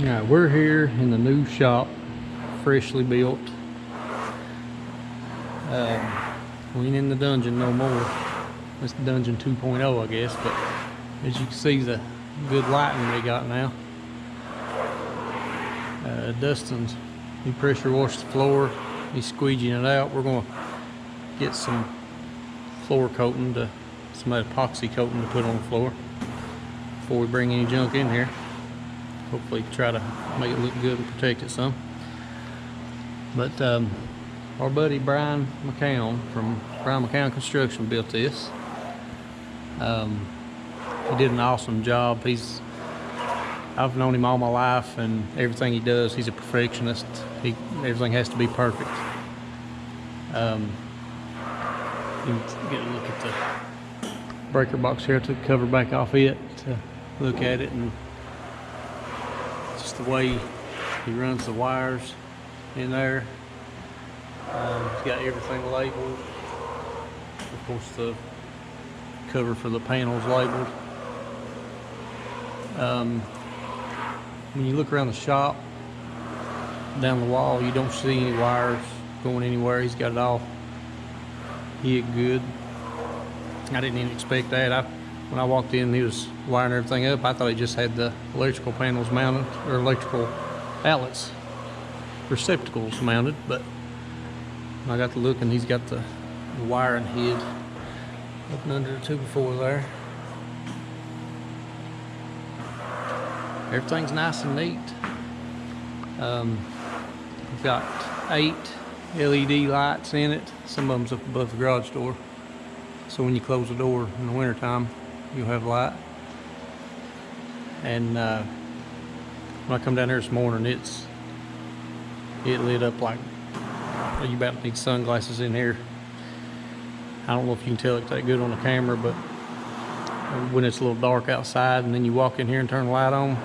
Alright, we're here in the new shop, freshly built. We ain't in the dungeon no more. It's dungeon 2.0, I guess, but as you can see, the good lighting they got now. Dustin's, he pressure washed the floor, he's squeegeeing it out. We're gonna get some floor coating, some epoxy coating to put on the floor before we bring any junk in here. Hopefully try to make it look good and protect it some. But our buddy Brian McCown from Brian McCown Construction built this. He did an awesome job. I've known him all my life, and everything he does, he's a perfectionist. Everything has to be perfect. You can get a look at the breaker box here. I took the cover back off it to look at it, and just the way he runs the wires in there. He's got everything labeled. Of course, the cover for the panel's labeled. When you look around the shop, down the wall, you don't see any wires going anywhere. He's got it all hid good. I didn't even expect that. When I walked in, he was wiring everything up. I thought he just had the electrical panels mounted, or electrical outlets, receptacles mounted, but when I got to looking, he's got the wiring hid up and under the 2x4 there. Everything's nice and neat. We've got 8 LED lights in it. Some of them's up above the garage door, so when you close the door in the winter time, you'll have light. And when I come down here this morning, it lit up like you about to need sunglasses in here. I don't know if you can tell it that good on the camera, but when it's a little dark outside and then you walk in here and turn the light on,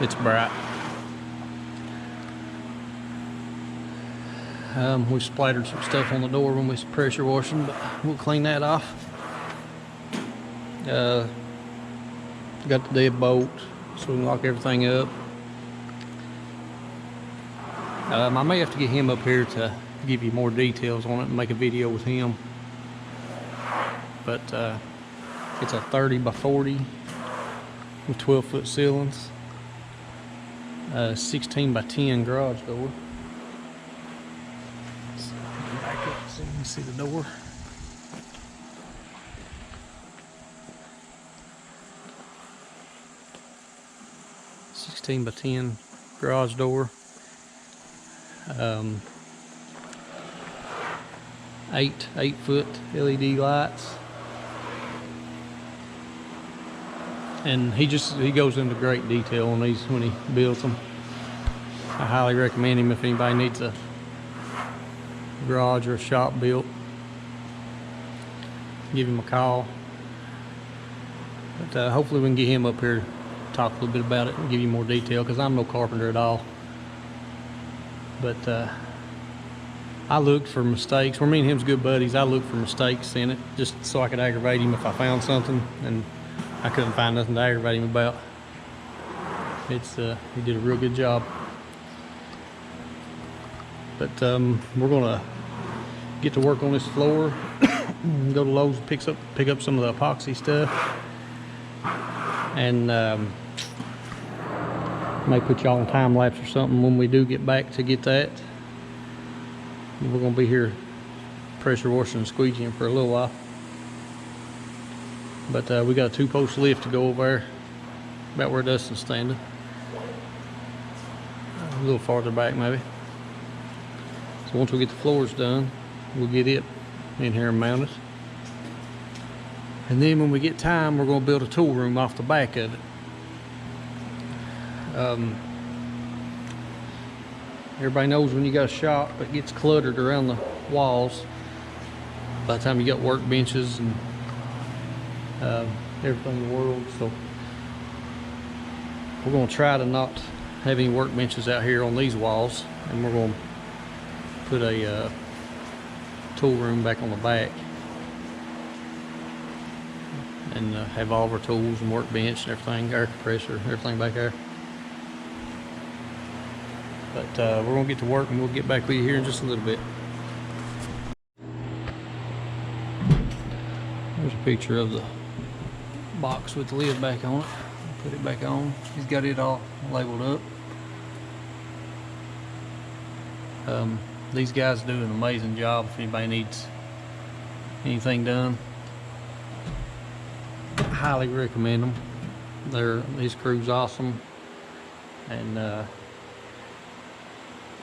it's bright. We splattered some stuff on the door when we was pressure washing, but we'll clean that off. Got the deadbolt so we can lock everything up. I may have to get him up here to give you more details on it and make a video with him. But it's a 30 by 40 with 12-foot ceilings. 16 by 10 garage door. Back up so you can see the door. By 10 garage door. 8-foot LED lights, and he goes into great detail on these when he builds them. I highly recommend him if anybody needs a garage or a shop built. Give him a call. But hopefully we can get him up here, talk a little bit about it and give you more detail, because I'm no carpenter at all. But I looked for mistakes. Where me and him's good buddies, I looked for mistakes in it just so I could aggravate him if I found something, and I couldn't find nothing to aggravate him about. He did a real good job. But we're gonna get to work on this floor. Go to Lowe's and pick up some of the epoxy stuff, and may put y'all on time lapse or something when we do get back to get that. We're gonna be here pressure washing and squeegeeing for a little while. But we got a 2-post lift to go over there, about where Dustin's standing. A little farther back maybe. So once we get the floors done, we'll get it in here and mount it. And then when we get time, we're gonna build a tool room off the back of it. Everybody knows when you got a shop, it gets cluttered around the walls by the time you got workbenches and everything in the world. So we're going to try to not have any workbenches out here on these walls, and we're going to put a tool room back on the back, and have all of our tools and workbench and everything, air compressor, everything back there. But we're gonna get to work and we'll get back with you here in just a little bit. There's a picture of the box with the lid back on it. Put it back on. He's got it all labeled up. These guys do an amazing job. If anybody needs anything done, I highly recommend them. His crew's awesome, and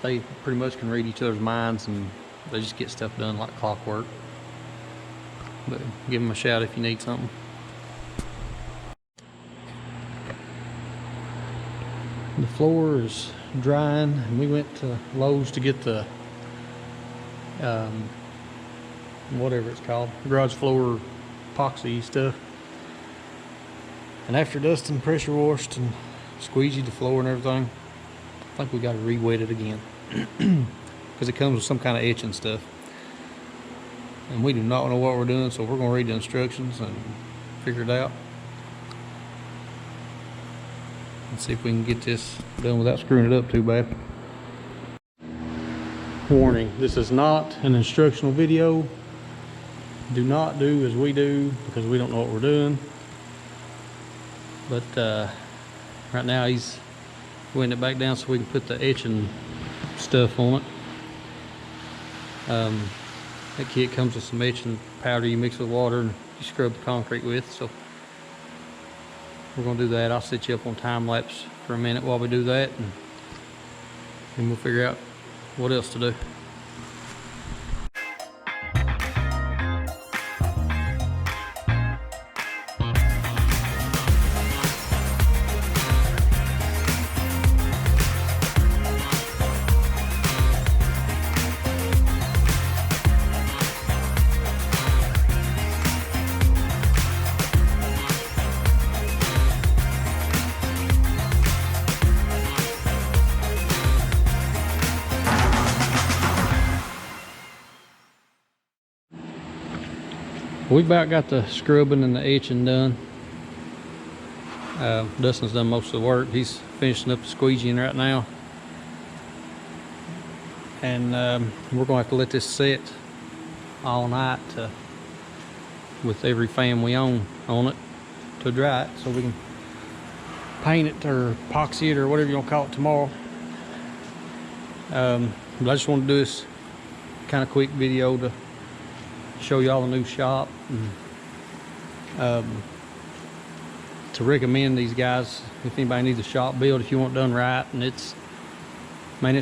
they pretty much can read each other's minds, and they just get stuff done like clockwork. But give them a shout if you need something. The floor is drying, and we went to Lowe's to get the whatever it's called, garage floor epoxy stuff. And after dusting, pressure washed, and squeegeed the floor and everything, I think we got to re-wet it again because it comes with some kind of etching stuff, and we do not know what we're doing, so we're going to read the instructions and figure it out and see if we can get this done without screwing it up too bad. Warning, this is not an instructional video. Do not do as we do because we don't know what we're doing. But right now he's weighing it back down so we can put the etching stuff on it. That kit comes with some etching powder you mix with water and you scrub the concrete with. So we're gonna do that. I'll set you up on time lapse for a minute while we do that, and then we'll figure out what else to do. We about got the scrubbing and the etching done. Dustin's done most of the work. He's finishing up the squeegeeing right now. And we're gonna have to let this set all night with every fan we own on it to dry it, so we can paint it or epoxy it or whatever you want to call it tomorrow. But I just want to do this kind of quick video to show y'all the new shop, and to recommend these guys if anybody needs a shop built, if you want it done right. And it's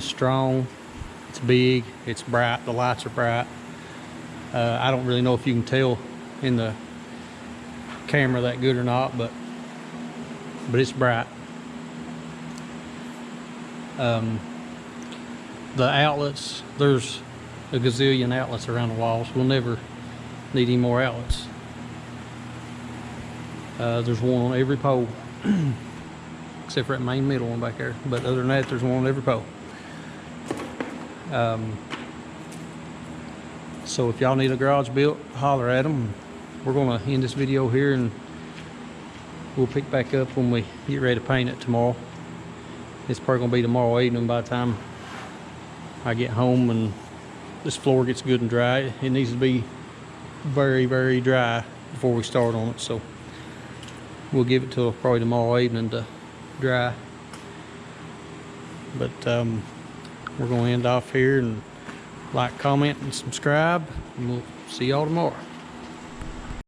strong, it's big, it's bright, the lights are bright. I don't really know if you can tell in the camera that good or not, but it's bright. The outlets, there's a gazillion outlets around the walls. We'll never need any more outlets. There's one on every pole except for that main middle one back there, but other than that, there's one on every pole. So if y'all need a garage built, holler at them. We're gonna end this video here, and we'll pick back up when we get ready to paint it tomorrow. It's probably gonna be tomorrow evening by the time I get home and this floor gets good and dry. It needs to be very, very dry before we start on it, so we'll give it till probably tomorrow evening to dry. But we're gonna end off here, and like, comment, and subscribe, and we'll see y'all tomorrow.